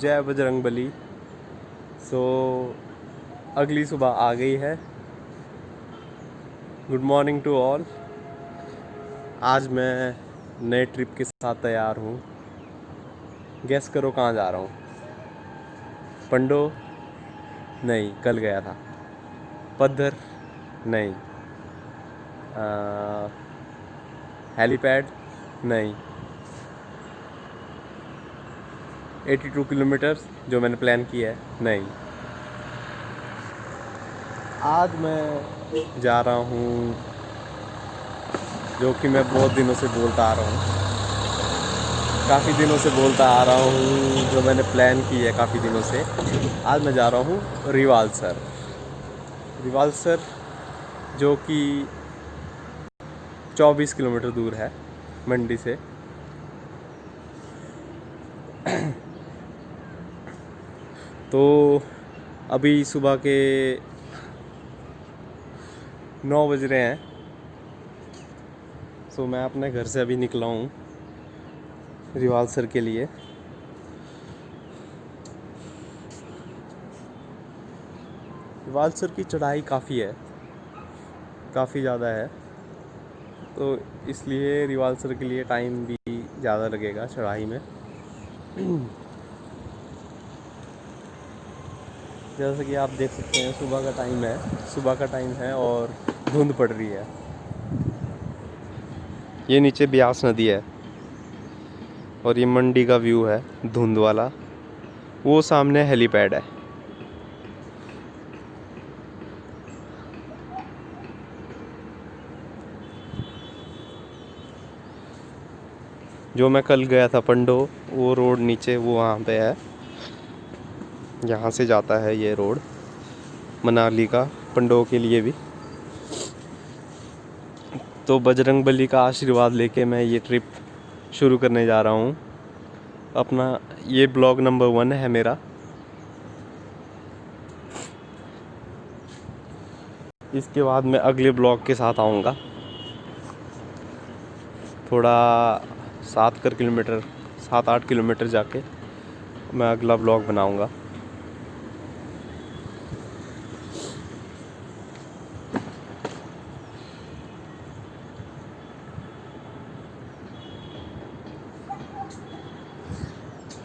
जय बजरंगबली। सो अगली सुबह आ गई है। Good morning to all. आज मैं नए ट्रिप के साथ तैयार हूँ। गेस करो कहाँ जा रहा हूँ? पंडो? नहीं, कल गया था। पद्धर? नहीं। हेलीपैड? नहीं। 82 किलोमीटर्स जो मैंने प्लान किया है? नहीं। आज मैं जा रहा हूँ जो कि मैं बहुत दिनों से बोलता आ रहा हूँ, काफ़ी दिनों से बोलता आ रहा हूँ, जो मैंने प्लान की है काफ़ी दिनों से। आज मैं जा रहा हूँ रिवालसर। रिवालसर जो कि 24 किलोमीटर दूर है मंडी से। तो अभी सुबह के 9 बज रहे हैं। सो मैं अपने घर से अभी निकला हूँ रिवालसर के लिए। रिवालसर की चढ़ाई काफ़ी है, काफ़ी ज़्यादा है, तो इसलिए रिवालसर के लिए टाइम भी ज़्यादा लगेगा चढ़ाई में। जैसा कि आप देख सकते हैं सुबह का टाइम है और धुंध पड़ रही है। ये नीचे ब्यास नदी है और ये मंडी का व्यू है धुंध वाला। वो सामने हेलीपैड है। जो मैं कल गया था पंडो, वो रोड नीचे वो वहाँ पे है। यहाँ से जाता है ये रोड मनाली का पंडो के लिए भी। तो बजरंगबली का आशीर्वाद लेके मैं ये ट्रिप शुरू करने जा रहा हूँ अपना। ये ब्लॉग नंबर 1 है मेरा। इसके बाद मैं अगले ब्लॉग के साथ आऊँगा। थोड़ा 7-8 किलोमीटर जाके मैं अगला ब्लॉग बनाऊँगा।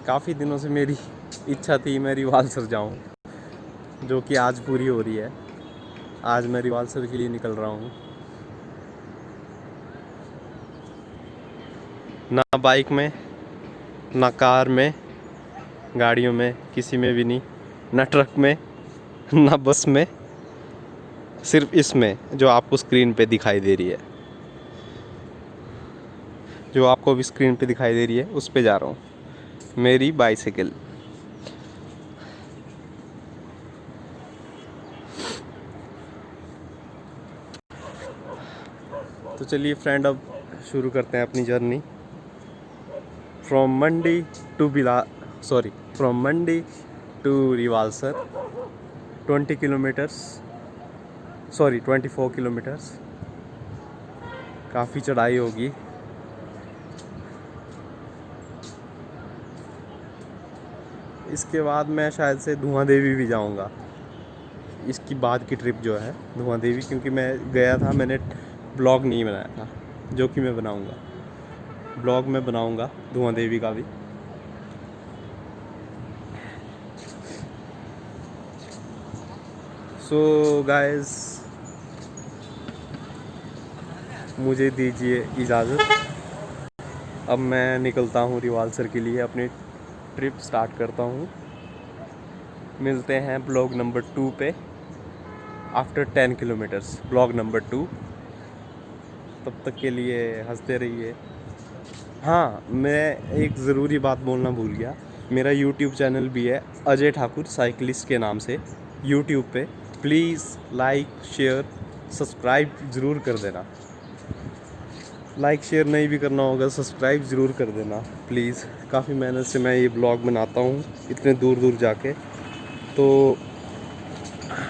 काफ़ी दिनों से मेरी इच्छा थी मैं रिवालसर जाऊँ, जो कि आज पूरी हो रही है। आज मैं रिवालसर के लिए निकल रहा हूँ। ना बाइक में, ना कार में, गाड़ियों में, किसी में भी नहीं, ना ट्रक में, ना बस में, सिर्फ इसमें जो आपको स्क्रीन पे दिखाई दे रही है। जो आपको अभी स्क्रीन पे दिखाई दे रही है उस पे जा रहा हूँ, मेरी बाइसिकल। तो चलिए फ्रेंड, अब शुरू करते हैं अपनी journey from Mandi to Rewalsar. 24 kilometres. काफ़ी चढ़ाई होगी। इसके बाद मैं शायद से धुआं देवी भी जाऊंगा। इसकी बाद की ट्रिप जो है धुआं देवी, क्योंकि मैं गया था, मैंने ब्लॉग नहीं बनाया था, जो कि मैं बनाऊंगा। ब्लॉग में बनाऊंगा धुआं देवी का भी। सो गाइस, मुझे दीजिए इजाज़त। अब मैं निकलता हूँ रिवालसर के लिए, अपनी ट्रिप स्टार्ट करता हूँ। मिलते हैं ब्लॉग नंबर 2 पे आफ्टर 10 किलोमीटर्स। Blog number 2। तब तक के लिए हंसते रहिए। हाँ, मैं एक ज़रूरी बात बोलना भूल गया। मेरा यूट्यूब चैनल भी है अजय ठाकुर साइकिलिस्ट के नाम से यूट्यूब पे। प्लीज़ लाइक शेयर सब्सक्राइब ज़रूर कर देना। लाइक शेयर नहीं भी करना होगा, सब्सक्राइब ज़रूर कर देना प्लीज़। काफ़ी मेहनत से मैं ये ब्लॉग बनाता हूँ इतने दूर दूर जाके। तो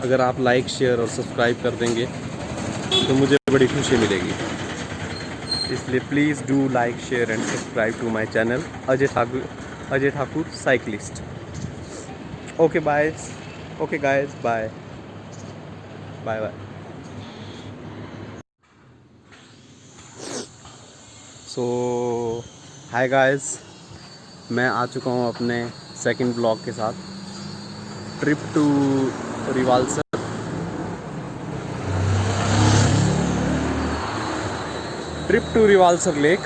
अगर आप लाइक शेयर और सब्सक्राइब कर देंगे तो मुझे बड़ी खुशी मिलेगी। इसलिए please do like share and subscribe to my channel Ajay Thakur cyclist. Okay bye, okay guys, bye bye bye. So hi guys, मैं आ चुका हूँ अपने सेकंड ब्लॉग के साथ, trip to Rewalsar. Trip to Rewalsar lake.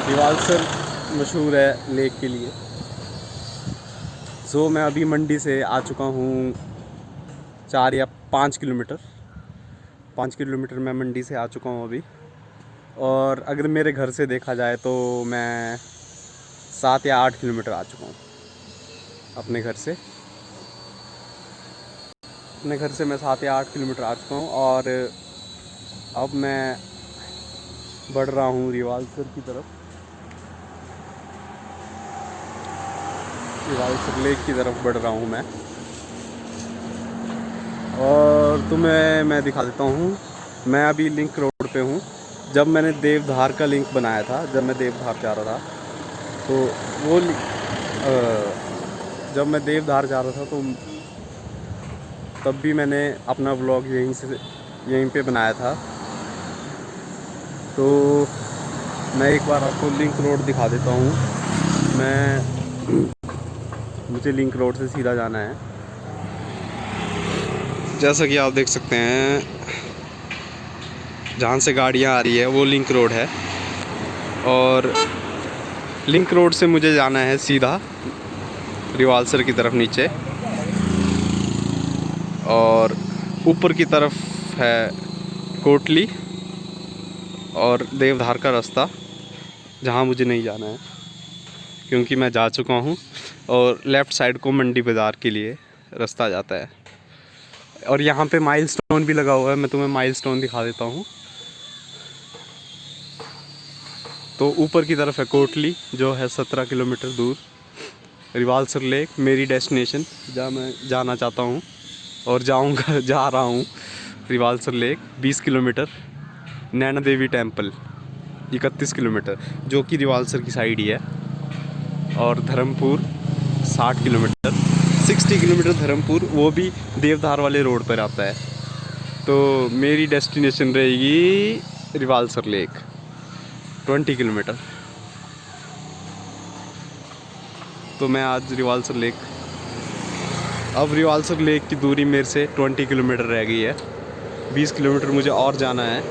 Rewalsar मशहूर है लेक के लिए। सो मैं अभी मंडी से आ चुका हूँ 4 या 5 किलोमीटर। 5 किलोमीटर मैं मंडी से आ चुका हूँ अभी। और अगर मेरे घर से देखा जाए तो मैं 7 या 8 किलोमीटर आ चुका हूँ अपने घर से। अपने घर से मैं 7 या 8 किलोमीटर आ चुका हूँ और अब मैं बढ़ रहा हूँ रिवाल्सर की तरफ, रिवाल्सर लेक की तरफ बढ़ रहा हूँ मैं। और तुम्हें मैं दिखा देता हूँ, मैं अभी लिंक रोड पे हूँ। जब मैंने देवधार का लिंक बनाया था, जब मैं देवधार जा रहा था तो वो जब मैं देवधार जा रहा था तो तब भी मैंने अपना व्लॉग यहीं पे बनाया था। तो मैं एक बार आपको लिंक रोड दिखा देता हूँ। मुझे लिंक रोड से सीधा जाना है। जैसा कि आप देख सकते हैं, जहाँ से गाड़ियाँ आ रही है वो लिंक रोड है। और लिंक रोड से मुझे जाना है सीधा रिवाल्सर की तरफ नीचे, और ऊपर की तरफ है कोटली और देवधार का रास्ता, जहाँ मुझे नहीं जाना है क्योंकि मैं जा चुका हूँ। और लेफ़्ट साइड को मंडी बाज़ार के लिए रास्ता जाता है। और यहाँ पे माइलस्टोन भी लगा हुआ है, मैं तुम्हें माइलस्टोन दिखा देता हूँ। तो ऊपर की तरफ है कोटली, जो है 17 किलोमीटर दूर। रिवाल्सर लेक मेरी डेस्टिनेशन, जहाँ मैं जाना चाहता हूँ और जाऊँगा, जा रहा हूँ। Rewalsar lake 20 kilometre, Naina Devi temple 31 kilometre, जो कि रिवाल्सर की साइड ही है। और धर्मपुर 60 किलोमीटर, 60 किलोमीटर धर्मपुर, वो भी देवधार वाले रोड पर आता है। तो मेरी डेस्टिनेशन रहेगी रिवाल्सर लेक 20 किलोमीटर। तो मैं आज रिवाल्सर लेक, अब रिवाल्सर लेक की दूरी मेरे से 20 किलोमीटर रह गई है। 20 किलोमीटर मुझे और जाना है।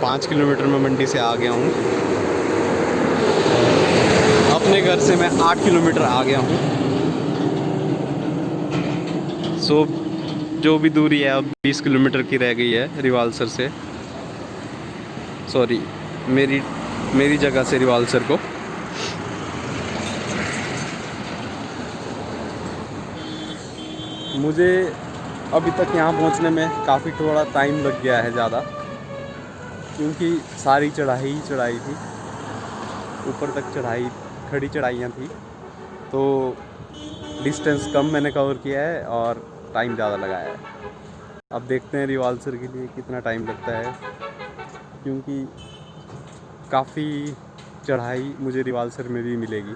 5 किलोमीटर मैं मंडी से आ गया हूँ। अपने घर से मैं 8 किलोमीटर आ गया हूँ। सो जो भी दूरी है अब 20 किलोमीटर की रह गई है रिवाल्सर से, सॉरी मेरी जगह से रिवाल्सर को। मुझे अभी तक यहाँ पहुँचने में काफ़ी थोड़ा टाइम लग गया है ज़्यादा, क्योंकि सारी चढ़ाई ही चढ़ाई थी, ऊपर तक चढ़ाई, खड़ी चढ़ाइयाँ थी। तो डिस्टेंस कम मैंने कवर किया है और टाइम ज़्यादा लगाया है। अब देखते हैं रिवाल्सर के लिए कितना टाइम लगता है, क्योंकि काफ़ी चढ़ाई मुझे रिवाल्सर में भी मिलेगी।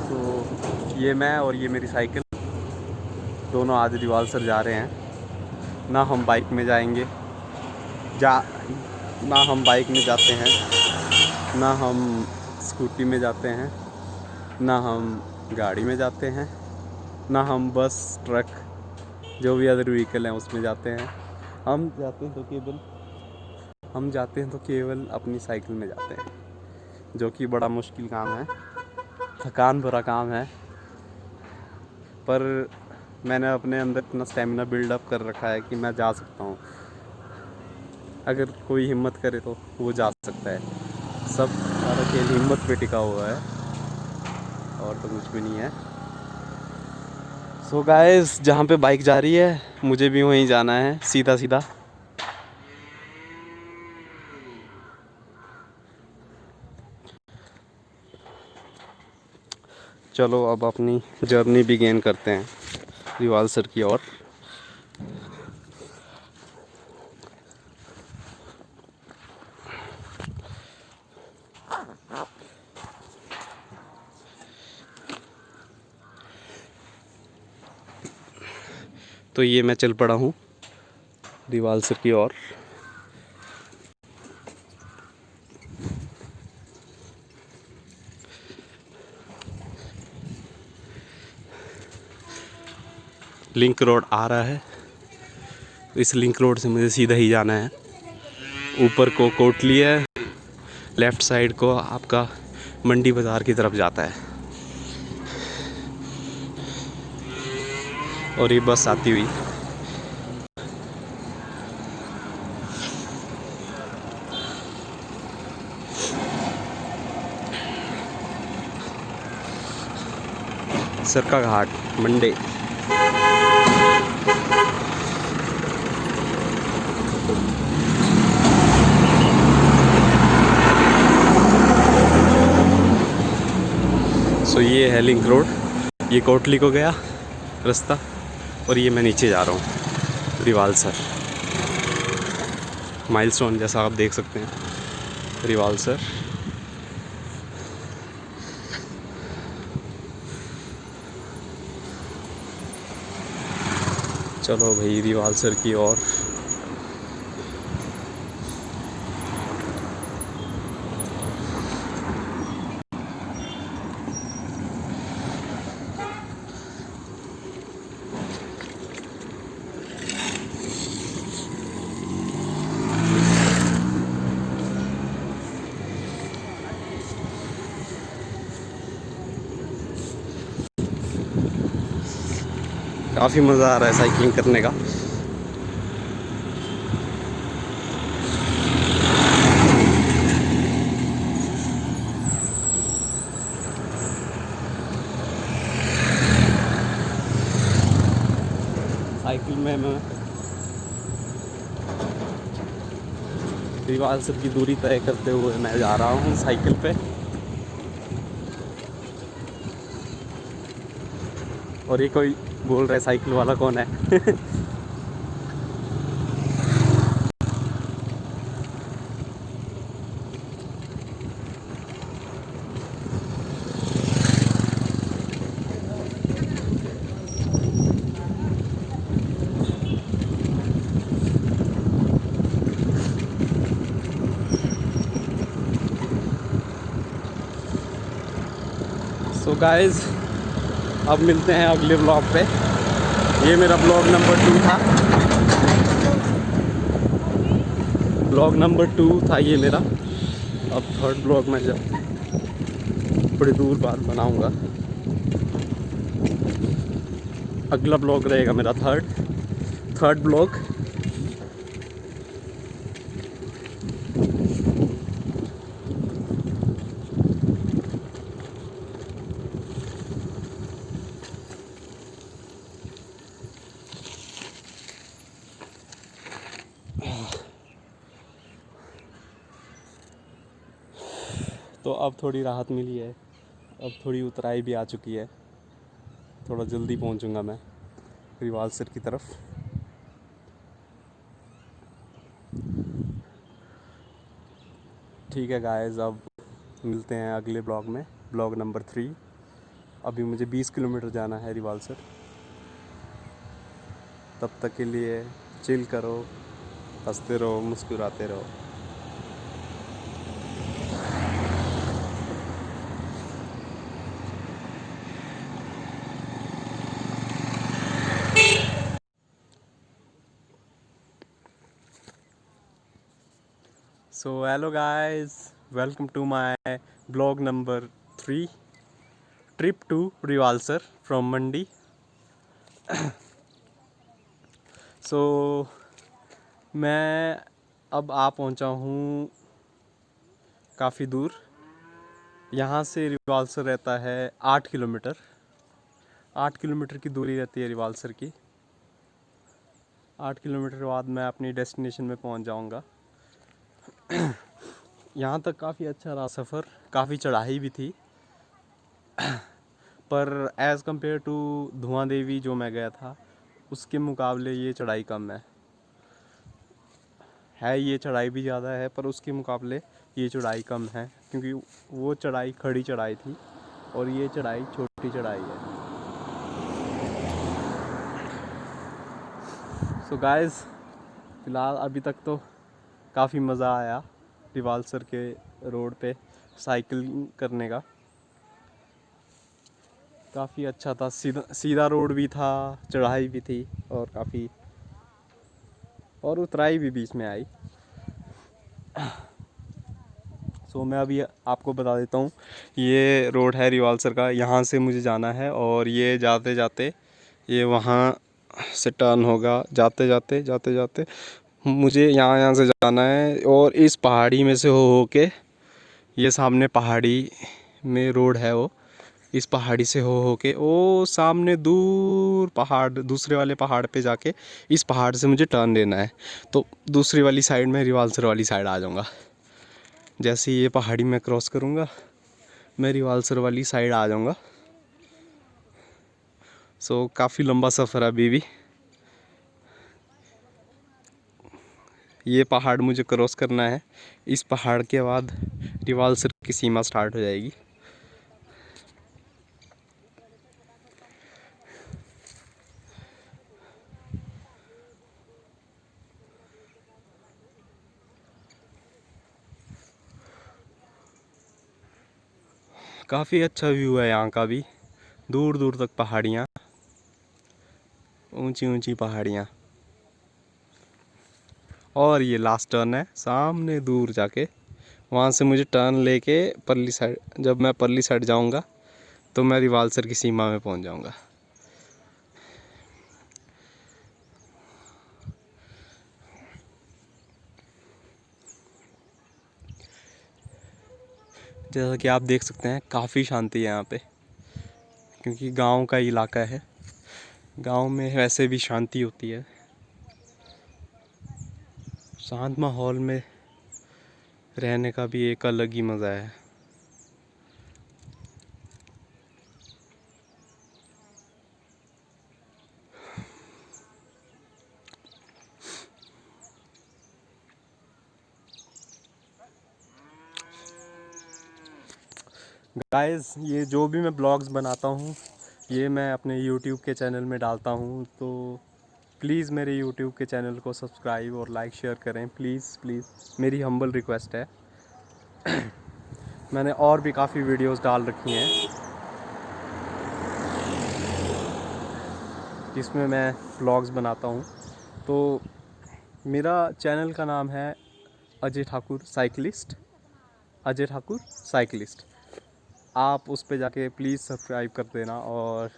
तो ये मैं और ये मेरी साइकिल दोनों आज रिवाल्सर जा रहे हैं। ना हम बाइक में जाएंगे, ना हम बाइक में जाते हैं, ना हम स्कूटी में जाते हैं, ना हम गाड़ी में जाते हैं, ना हम बस, ट्रक, जो भी अदर व्हीकल हैं उसमें जाते हैं। हम जाते हैं तो केवल अपनी साइकिल में जाते हैं, जो कि बड़ा मुश्किल काम है, थकान भरा काम है। पर मैंने अपने अंदर इतना स्टेमिना बिल्डअप कर रखा है कि मैं जा सकता हूँ। अगर कोई हिम्मत करे तो वो जा सकता है। सब सारा खेल हिम्मत पे टिका हुआ है, और तो कुछ भी नहीं है। सो गाइस, जहाँ पे बाइक जा रही है मुझे भी वहीं जाना है, सीधा सीधा। चलो अब अपनी जर्नी बिगेन करते हैं रिवाल्सर की ओर। तो ये मैं चल पड़ा हूँ रिवाल्सर की ओर। लिंक रोड आ रहा है, इस लिंक रोड से मुझे सीधा ही जाना है। ऊपर को कोटली है, लेफ़्ट साइड को आपका मंडी बाज़ार की तरफ जाता है। और ये बस आती हुई सरका घाट मंडे। सो ये है लिंक रोड, ये कोटली को गया रास्ता, और ये मैं नीचे जा रहा हूँ रिवाल्सर। माइलस्टोन जैसा आप देख सकते हैं रिवाल्सर। चलो भाई रिवाल्सर की ओर। काफ़ी मज़ा आ रहा है साइकिलिंग करने का। साइकिल में मैं रिवाल्सर की दूरी तय करते हुए मैं जा रहा हूँ साइकिल पे। और ये कोई बोल रहा है साइकिल वाला कौन है? सो गाइस, अब मिलते हैं अगले ब्लॉग पे। ये मेरा ब्लॉग नंबर 2 था। ब्लॉग नंबर 2 था ये मेरा। अब थर्ड ब्लॉग मैं जब थोड़ी दूर बाद बनाऊंगा। अगला ब्लॉग रहेगा मेरा थर्ड ब्लॉग। तो अब थोड़ी राहत मिली है, अब थोड़ी उतराई भी आ चुकी है। थोड़ा जल्दी पहुंचूंगा मैं रिवाल्सर की तरफ। ठीक है गाइस, अब मिलते हैं अगले ब्लॉग में, ब्लॉग नंबर 3। अभी मुझे 20 किलोमीटर जाना है रिवाल्सर। तब तक के लिए चिल करो, हंसते रहो, मुस्कुराते रहो। So hello guys, welcome to my vlog number 3, trip to Rivalsar from Mandi. So मैं अब आ पहुंचा हूँ काफ़ी दूर। यहाँ से रिवाल्सर रहता है 8 किलोमीटर। 8 किलोमीटर की दूरी रहती है रिवाल्सर की। 8 किलोमीटर बाद मैं अपनी डेस्टिनेशन में पहुंच जाऊंगा। यहाँ तक काफ़ी अच्छा रहा सफ़र, काफ़ी चढ़ाई भी थी, पर एज़ कम्पेयर टू धुआं देवी जो मैं गया था उसके मुकाबले ये चढ़ाई कम है। ये चढ़ाई भी ज़्यादा है पर उसके मुकाबले ये चढ़ाई कम है, क्योंकि वो चढ़ाई खड़ी चढ़ाई थी और ये चढ़ाई छोटी चढ़ाई है। सो गाइस, फ़िलहाल अभी तक तो काफ़ी मज़ा आया रिवाल्सर के रोड पे साइकिल करने का। काफ़ी अच्छा था, सीधा सीधा रोड भी था, चढ़ाई भी थी और काफ़ी और उतराई भी बीच में आई। सो मैं अभी आपको बता देता हूँ, ये रोड है रिवाल्सर का, यहाँ से मुझे जाना है और ये जाते जाते ये वहाँ से टर्न होगा। जाते जाते मुझे यहाँ से जाना है और इस पहाड़ी में से हो के ये सामने पहाड़ी में रोड है वो, इस पहाड़ी से हो के वो सामने दूर पहाड़, दूसरे वाले पहाड़ पे जाके इस पहाड़ से मुझे टर्न लेना है। तो दूसरी वाली साइड में रिवाल्सर वाली साइड आ जाऊँगा। जैसे ये पहाड़ी में क्रॉस करूँगा मैं रिवाल्सर वाली साइड आ जाऊँगा। सो काफ़ी लंबा सफ़र अभी भी। ये पहाड़ मुझे क्रॉस करना है, इस पहाड़ के बाद रिवाल्सर की सीमा स्टार्ट हो जाएगी। काफ़ी अच्छा व्यू है यहाँ का भी, दूर दूर तक पहाड़ियाँ, ऊंची ऊंची पहाड़ियाँ। और ये लास्ट टर्न है सामने दूर जाके, वहाँ से मुझे टर्न लेके परली साइड, जब मैं परली साइड जाऊँगा तो मैं रिवाल्सर की सीमा में पहुँच जाऊँगा। जैसा कि आप देख सकते हैं काफ़ी शांति है यहाँ पे, क्योंकि गांव का इलाका है। गांव में वैसे भी शांति होती है, शांत माहौल में रहने का भी एक अलग ही मज़ा है। गाइस, ये जो भी मैं ब्लॉग्स बनाता हूँ ये मैं अपने यूट्यूब के चैनल में डालता हूँ, तो प्लीज़ मेरे यूट्यूब के चैनल को सब्सक्राइब और लाइक शेयर करें, प्लीज़ प्लीज़, मेरी हम्बल रिक्वेस्ट है। मैंने और भी काफ़ी वीडियोस डाल रखी हैं जिसमें मैं ब्लॉग्स बनाता हूँ। तो मेरा चैनल का नाम है अजय ठाकुर साइकिलिस्ट, अजय ठाकुर साइकिलिस्ट। आप उस पे जाके प्लीज़ सब्सक्राइब कर देना और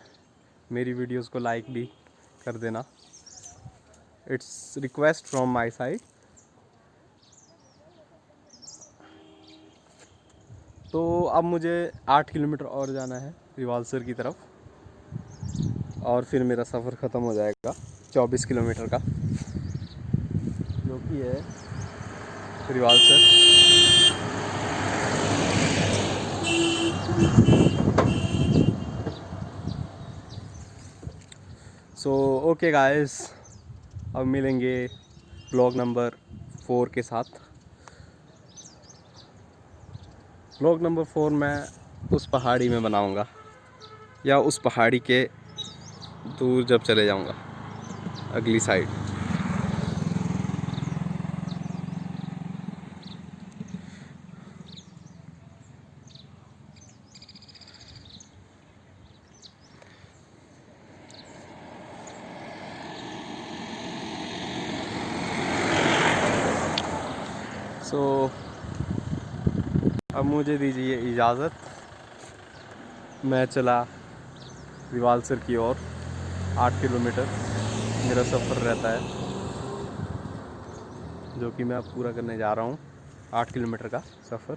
मेरी वीडियोस को लाइक भी कर देना। It's request from my side. तो अब मुझे 8 किलोमीटर और जाना है रिवाल्सर की तरफ और फिर मेरा सफ़र ख़त्म हो जाएगा 24 किलोमीटर का, जो कि है रिवाल्सर। सो ओके गाइस, अब मिलेंगे ब्लॉग नंबर 4 के साथ। ब्लॉग नंबर 4 मैं उस पहाड़ी में बनाऊंगा या उस पहाड़ी के दूर जब चले जाऊंगा अगली साइड। सो अब मुझे दीजिए इजाज़त, मैं चला रिवाल्सर की ओर। 8 किलोमीटर मेरा सफ़र रहता है, जो कि मैं अब पूरा करने जा रहा हूँ, 8 किलोमीटर का सफ़र।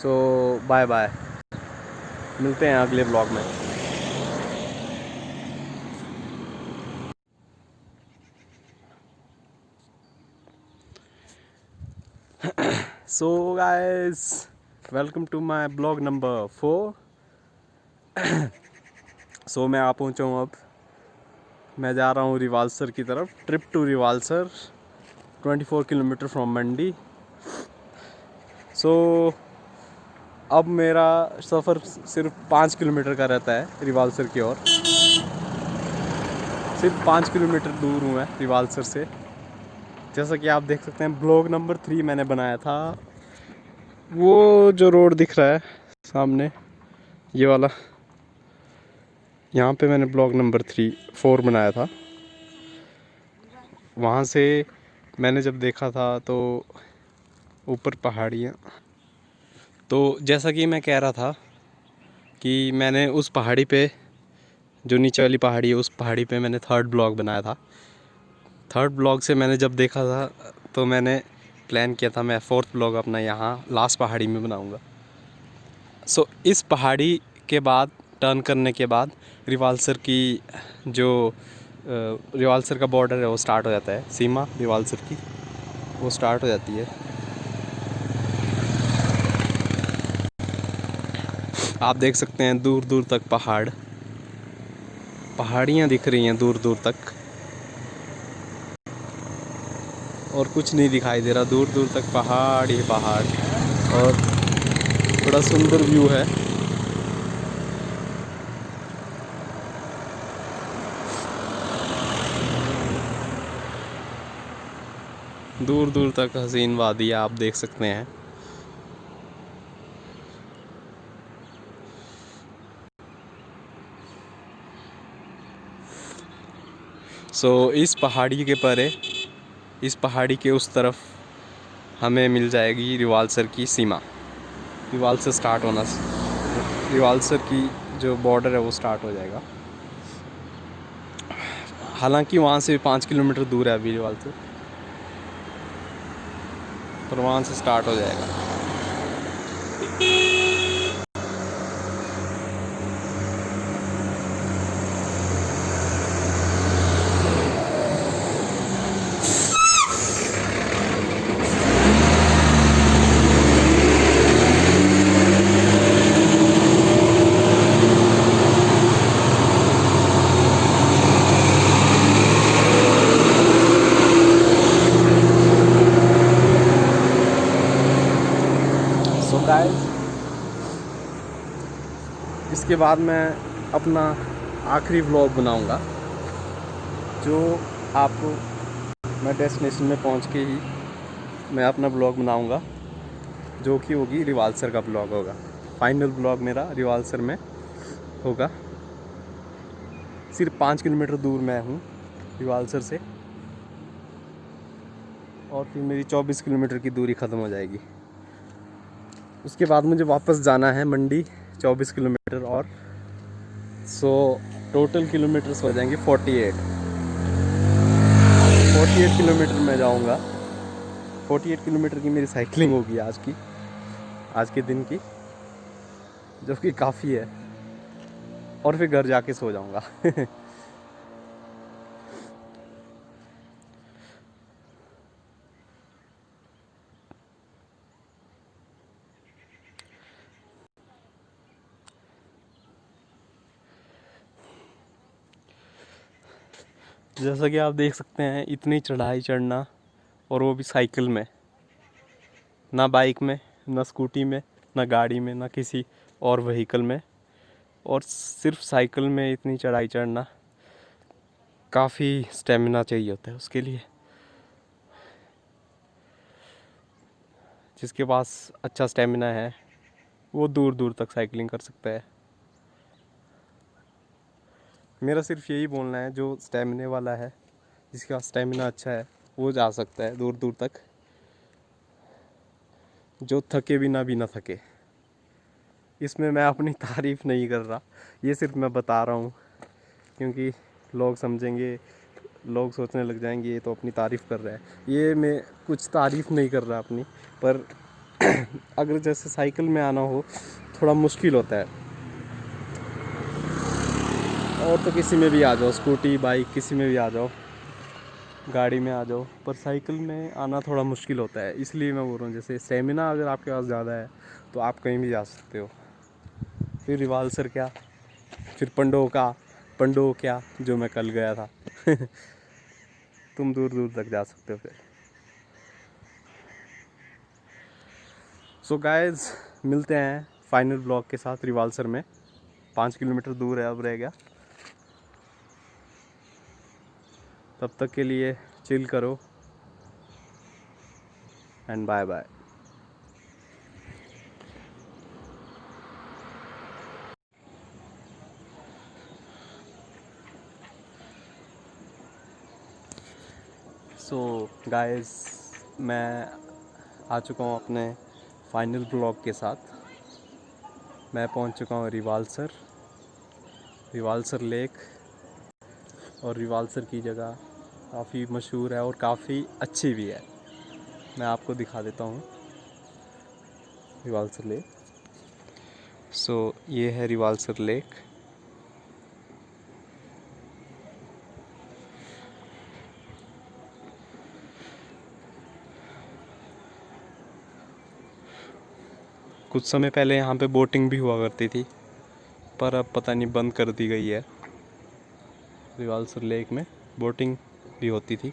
सो बाय बाय, मिलते हैं अगले ब्लॉग में। So guys, welcome to my blog number 4। So मैं आ पहुँचा हूँ, अब मैं जा रहा हूँ रिवाल्सर की तरफ। Trip to Rewalsar, 24 kilometre from Mandi. So अब मेरा सफ़र सिर्फ 5 किलोमीटर का रहता है रिवाल्सर की ओर। सिर्फ 5 किलोमीटर दूर हूँ मैं रिवाल्सर से। जैसा कि आप देख सकते हैं ब्लॉग नंबर 3 मैंने बनाया था। वो जो रोड दिख रहा है सामने, ये वाला, यहाँ पे मैंने ब्लॉग नंबर 4 बनाया था। वहाँ से मैंने जब देखा था तो ऊपर पहाड़ियाँ, तो जैसा कि मैं कह रहा था कि मैंने उस पहाड़ी पे, जो नीचे वाली पहाड़ी है, उस पहाड़ी पे मैंने 3rd ब्लॉग बनाया था। 3rd ब्लॉग से मैंने जब देखा था तो मैंने प्लान किया था मैं 4th ब्लॉग अपना यहाँ लास्ट पहाड़ी में बनाऊँगा। सो इस पहाड़ी के बाद टर्न करने के बाद रिवाल्सर की जो रिवाल्सर का बॉर्डर है वो स्टार्ट हो जाता है, सीमा रिवाल्सर की वो स्टार्ट हो जाती है। आप देख सकते हैं दूर दूर तक पहाड़ियाँ दिख रही हैं दूर दूर तक, और कुछ नहीं दिखाई दे रहा, दूर दूर तक पहाड़ ही पहाड़, और बड़ा सुंदर व्यू है। दूर दूर तक हसीन वादियाँ आप देख सकते हैं। सो इस पहाड़ी के परे, इस पहाड़ी के उस तरफ हमें मिल जाएगी रिवाल्सर की सीमा। रिवाल्सर स्टार्ट होना, रिवाल्सर की जो बॉर्डर है वो स्टार्ट हो जाएगा। हालांकि वहाँ से 5 किलोमीटर दूर है अभी रिवाल्सर, पर वहाँ से स्टार्ट हो जाएगा। सो गाइस, इसके बाद मैं अपना आखिरी व्लॉग बनाऊंगा, जो आपको मैं डेस्टिनेशन में पहुंच के ही मैं अपना ब्लॉग बनाऊंगा, जो कि होगी रिवाल्सर का ब्लॉग होगा। फाइनल ब्लॉग मेरा रिवाल्सर में होगा। सिर्फ 5 किलोमीटर दूर मैं हूँ रिवाल्सर से, और फिर मेरी 24 किलोमीटर की दूरी ख़त्म हो जाएगी। उसके बाद मुझे वापस जाना है मंडी 24 किलोमीटर, और सो टोटल किलोमीटर्स हो जाएंगे 48 किलोमीटर मैं जाऊंगा। 48 किलोमीटर की मेरी साइकिलिंग होगी आज के दिन की, जो कि काफ़ी है, और फिर घर जाके सो जाऊंगा। जैसा कि आप देख सकते हैं इतनी चढ़ाई चढ़ना, और वो भी साइकिल में, ना बाइक में, ना स्कूटी में, ना गाड़ी में, ना किसी और व्हीकल में, और सिर्फ साइकिल में इतनी चढ़ाई चढ़ना, काफ़ी स्टेमिना चाहिए होता है उसके लिए। जिसके पास अच्छा स्टेमिना है वो दूर दूर तक साइकिलिंग कर सकता है। मेरा सिर्फ यही बोलना है, जो स्टेमिना वाला है, जिसका स्टेमिना अच्छा है, वो जा सकता है दूर दूर तक, जो थके भी ना थके। इसमें मैं अपनी तारीफ़ नहीं कर रहा, ये सिर्फ मैं बता रहा हूँ, क्योंकि लोग समझेंगे, लोग सोचने लग जाएंगे ये तो अपनी तारीफ़ कर रहा है। ये मैं कुछ तारीफ़ नहीं कर रहा अपनी, पर अगर जैसे साइकिल में आना हो थोड़ा मुश्किल होता है, और तो किसी में भी आ जाओ, स्कूटी बाइक किसी में भी आ जाओ, गाड़ी में आ जाओ, पर साइकिल में आना थोड़ा मुश्किल होता है। इसलिए मैं बोल रहा हूँ, जैसे स्टेमिना अगर आपके पास ज़्यादा है तो आप कहीं भी जा सकते हो। फिर रिवाल्सर क्या, फिर पंडो क्या, जो मैं कल गया था। तुम दूर दूर तक जा सकते हो फिर। सो गाइस, मिलते हैं फाइनल ब्लॉग के साथ रिवाल्सर में। 5 किलोमीटर दूर है अब रह गया। तब तक के लिए चिल करो and bye bye. So guys, मैं आ चुका हूँ अपने फाइनल ब्लॉग के साथ। मैं पहुँच चुका हूँ रिवाल्सर लेक। और रिवाल्सर की जगह काफ़ी मशहूर है और काफ़ी अच्छी भी है। मैं आपको दिखा देता हूँ रिवाल्सर लेक। सो ये है रिवाल्सर लेक। कुछ समय पहले यहाँ पे बोटिंग भी हुआ करती थी, पर अब पता नहीं बंद कर दी गई है। रिवाल्सर लेक में बोटिंग भी होती थी।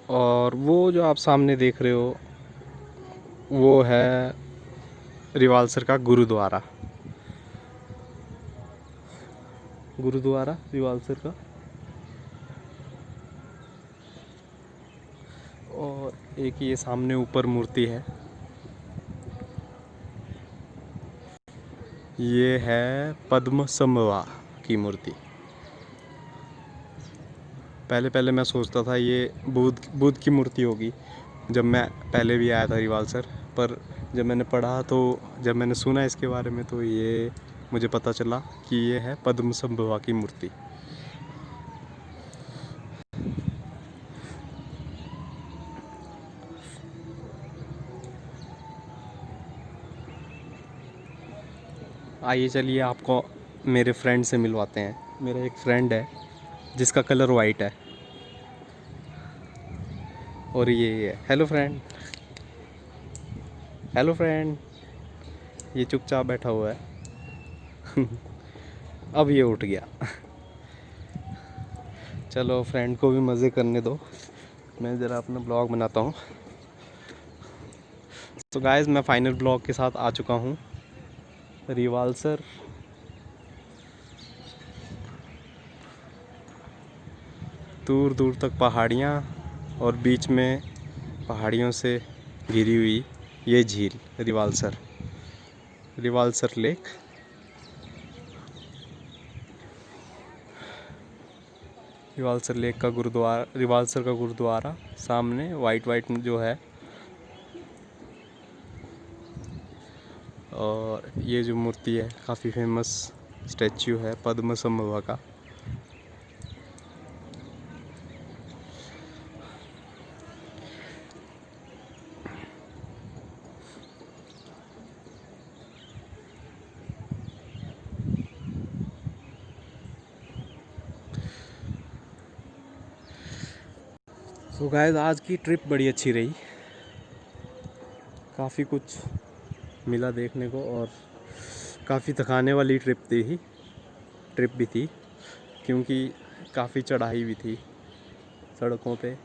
और वो जो आप सामने देख रहे हो वो है रिवाल्सर का गुरुद्वारा रिवाल्सर का। और एक ये सामने ऊपर मूर्ति है, ये है पद्मसंभवा की मूर्ति। पहले मैं सोचता था ये बुद्ध की मूर्ति होगी जब मैं पहले भी आया था रिवाल्सर, पर जब मैंने पढ़ा तो जब मैंने सुना इसके बारे में तो ये मुझे पता चला कि ये है पद्मसंभवा की मूर्ति। आइए चलिए आपको मेरे फ्रेंड से मिलवाते हैं। मेरा एक फ्रेंड है जिसका कलर वाइट है और ये है। Hello friend, hello friend. ये चुपचाप बैठा हुआ है अब ये उठ गया। चलो फ्रेंड को भी मज़े करने दो, मैं ज़रा अपना ब्लॉग बनाता हूँ। तो गाइस, मैं फाइनल ब्लॉग के साथ आ चुका हूँ रिवाल्सर। दूर दूर तक पहाड़ियाँ और बीच में पहाड़ियों से घिरी हुई ये झील रिवाल्सर लेक। रिवाल्सर का गुरुद्वारा सामने वाइट जो है। और ये जो मूर्ति है काफ़ी फेमस स्टैच्यू है पद्मसंभवा का। सो गाइस, आज की ट्रिप बड़ी अच्छी रही। काफ़ी कुछ मिला देखने को और काफ़ी थकाने वाली ट्रिप भी थी क्योंकि काफ़ी चढ़ाई भी थी सड़कों पे।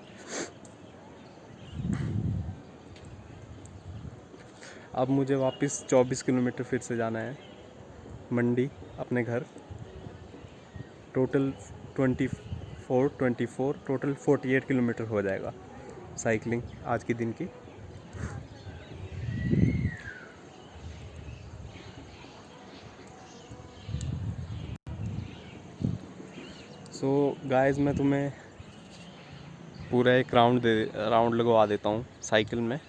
अब मुझे वापस 24 किलोमीटर फिर से जाना है मंडी अपने घर। टोटल 24 टोटल 48 किलोमीटर हो जाएगा साइकिलिंग आज के दिन की। सो गाइस, मैं तुम्हें पूरा एक राउंड लगवा देता हूँ साइकिल में।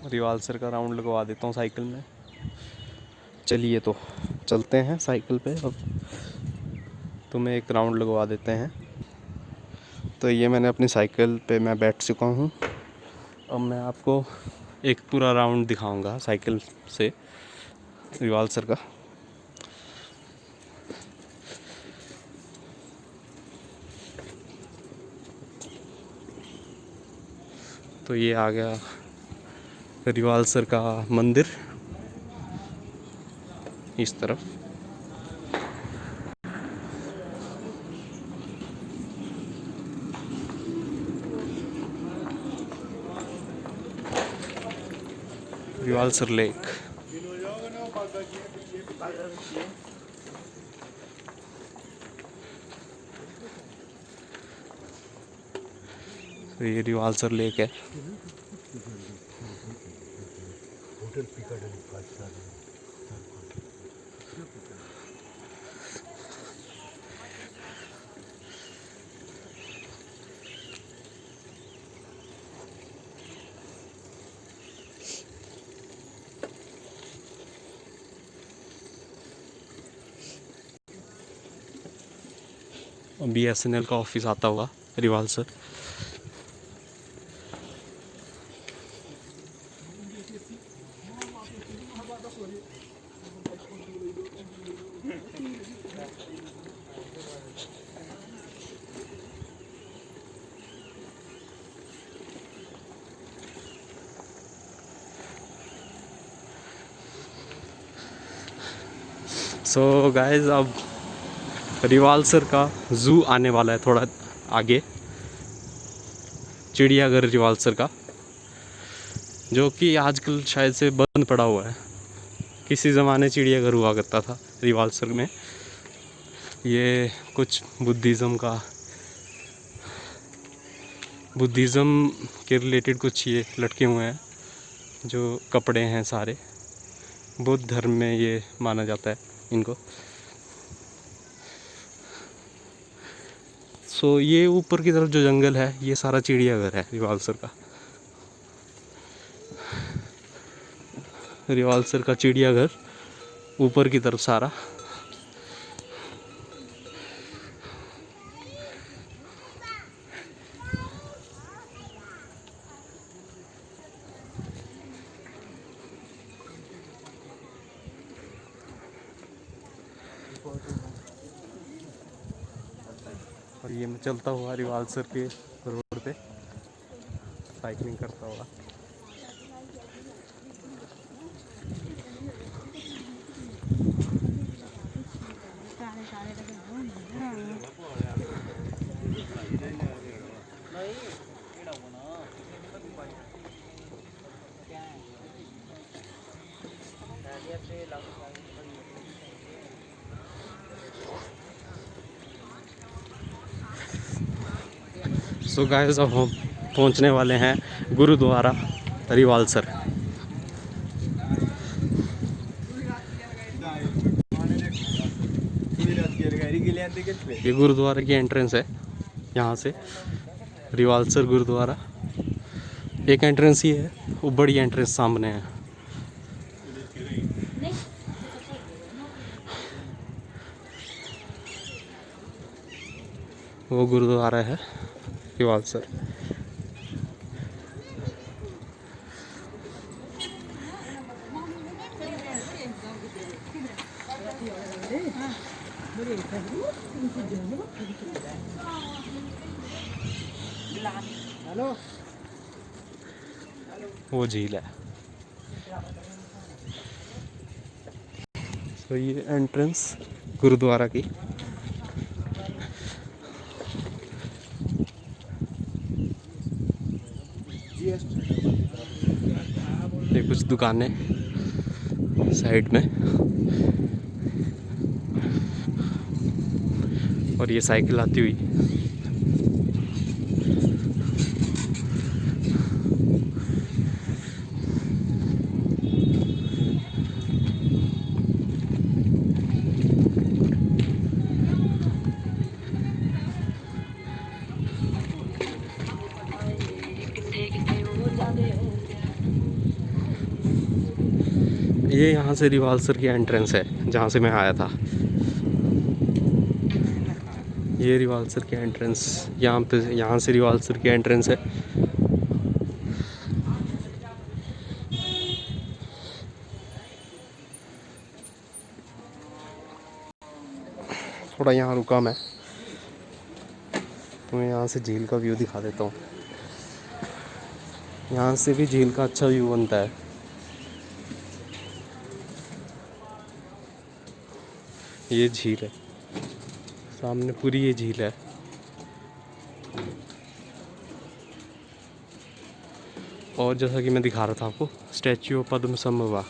रिवाल्सर का राउंड लगवा देता हूँ साइकिल में। चलिए तो चलते हैं साइकिल पे। अब तुम्हें एक राउंड लगवा देते हैं। तो ये मैंने अपनी साइकिल पे मैं बैठ चुका हूँ। अब मैं आपको एक पूरा राउंड दिखाऊंगा साइकिल से रिवाल्सर का। तो ये आ गया रिवाल्सर का मंदिर इस तरफ। रिवाल्सर लेक। तो ये रिवाल्सर लेक है। BSNL का ऑफिस आता होगा रिवाल्सर। सो गाइस, अब रिवाल्सर का ज़ू आने वाला है थोड़ा आगे, चिड़ियाघर रिवाल्सर का, जो कि आजकल शायद से बंद पड़ा हुआ है। किसी ज़माने चिड़ियाघर हुआ करता था रिवाल्सर में। ये कुछ बुद्धिज़्म के रिलेटेड कुछ ये लटके हुए हैं, जो कपड़े हैं सारे बुद्ध धर्म में ये माना जाता है इनको। सो ये ऊपर की तरफ जो जंगल है ये सारा चिड़ियाघर है रिवाल्सर का। रिवाल्सर का चिड़ियाघर ऊपर की तरफ सारा। और ये मैं चलता हुआ रिवाल्सर के रोड पे साइकिलिंग करता हुआ। सो गाइस, अब हम पहुंचने वाले हैं गुरुद्वारा रिवाल्सर। ये गुरुद्वारा की एंट्रेंस है, यहाँ से रिवाल्सर गुरुद्वारा। एक एंट्रेंस ही है, वो बड़ी एंट्रेंस सामने है। वो गुरुद्वारा है रिवाल्सर। वो झील है। तो ये एंट्रेंस गुरुद्वारा की। ये कुछ दुकानें साइड में, और ये साइकिल आती हुई। ये यहाँ से रिवाल्सर की एंट्रेंस है जहाँ से मैं आया था। ये रिवाल्सर की एंट्रेंस, यहाँ से रिवाल्सर की एंट्रेंस है। थोड़ा यहाँ रुका मैं, तो मैं यहाँ से झील का व्यू दिखा देता हूँ। यहाँ से भी झील का अच्छा व्यू बनता है। ये झील है सामने, पूरी ये झील है। और जैसा कि मैं दिखा रहा था आपको, स्टैच्यू ऑफ पद्म संभवा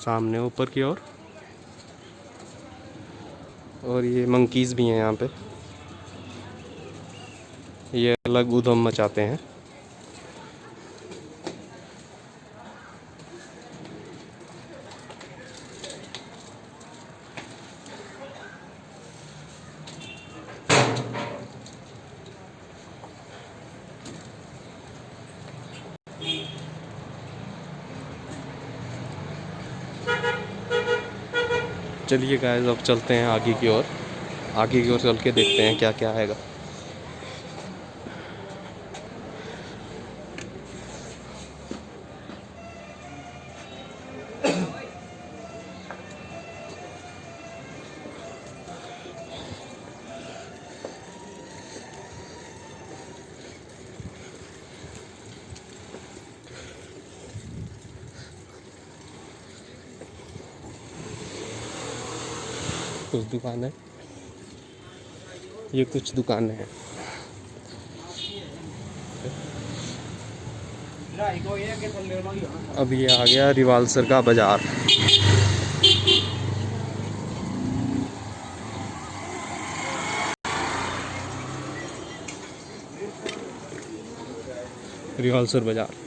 सामने ऊपर की ओर, और ये मंकीज़ भी हैं यहाँ पे, ये अलग उधम मचाते हैं। चलिए गाइस, अब चलते हैं आगे की ओर। आगे की ओर चल के देखते हैं क्या क्या आएगा। कुछ दुकानें, ये कुछ दुकानें हैं। अब ये आ गया रिवाल्सर का बाजार। रिवाल्सर बाजार।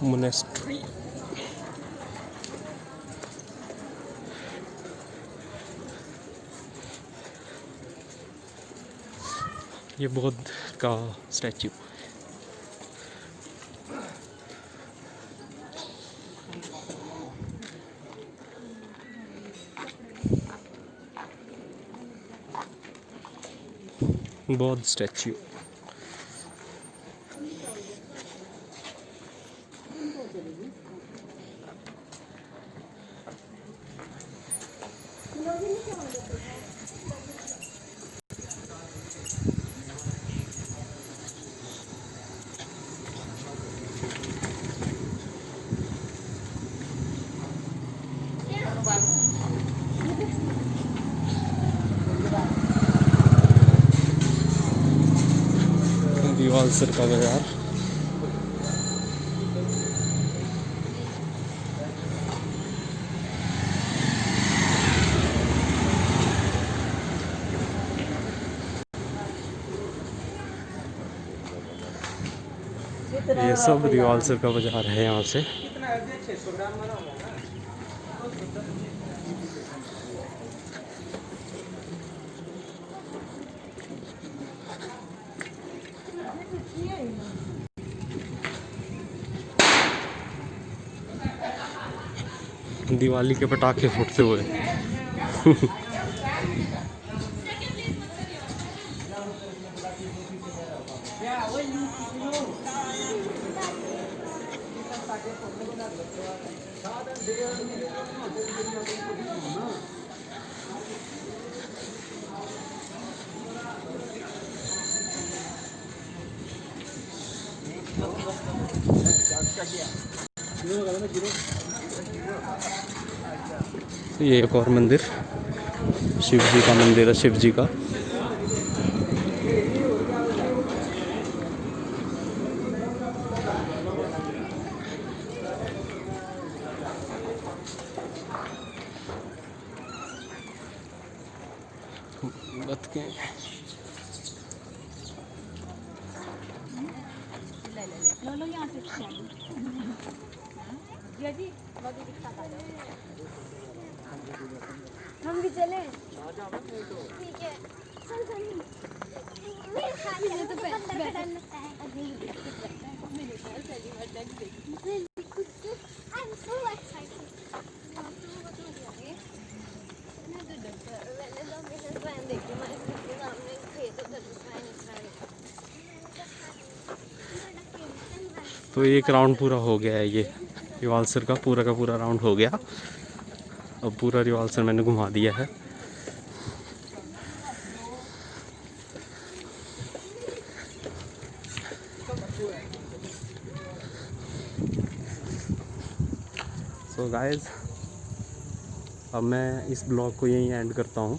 मोनेस्ट्री, ये बुद्ध का स्टैच्यू। बौद्ध स्टैच्यू। रिवाल्सर का बाजार। ये सब रिवाल्सर का बाजार है यहाँ से। दिवाली के पटाखे फूटते हुए। ये एक और मंदिर, शिव जी का मंदिर है, शिव जी का। बतखें, लो यहाँ से जी हम भी चले। ठीक है, चल चल। मेरे खाने तो बंदर का डर लगता है। मेरे पास पहली बार डर देखी। I am so excited. मैं तो डरता, मैंने तो बिजनेस प्लान देखी, मैं इसके सामने थे तो बिजनेस प्लान इस तरह तो एक राउंड पूरा हो गया है, ये रिवाल्सर का पूरा राउंड हो गया। अब पूरा रिवाल्सर मैंने घुमा दिया है। सो गाइस, अब मैं इस ब्लॉग को यहीं एंड करता हूँ।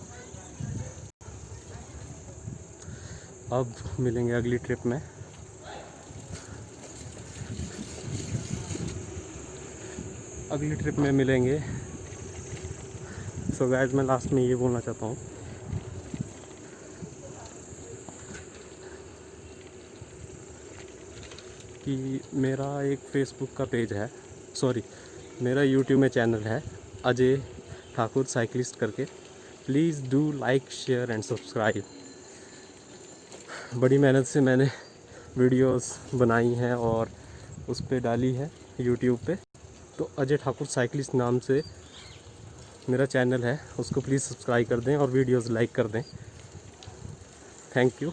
अब मिलेंगे अगली ट्रिप में। अगली ट्रिप में मिलेंगे। सो गाइस, मैं लास्ट में ये बोलना चाहता हूँ कि मेरा एक फेसबुक का पेज है, सॉरी, मेरा यूट्यूब में चैनल है अजय ठाकुर साइकिलिस्ट करके। Please do like, share and subscribe. बड़ी मेहनत से मैंने वीडियोस बनाई हैं और उस पर डाली है यूट्यूब पे। तो अजय ठाकुर साइकिलिस्ट नाम से मेरा चैनल है, उसको प्लीज़ सब्सक्राइब कर दें और वीडियोस लाइक कर दें। Thank you.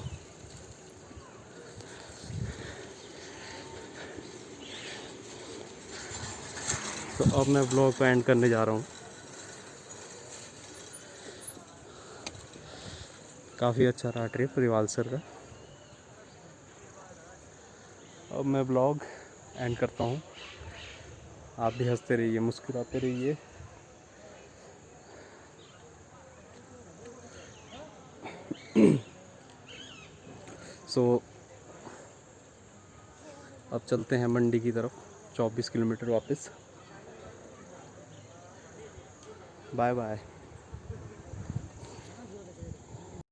तो अब मैं ब्लॉग को एंड करने जा रहा हूँ। काफ़ी अच्छा रहा ट्रिप रिवाल्सर का। अब मैं ब्लॉग एंड करता हूँ। आप भी हंसते रहिए, मुस्कुराते रहिए। सो अब चलते हैं मंडी की तरफ, 24 किलोमीटर वापस। Bye bye.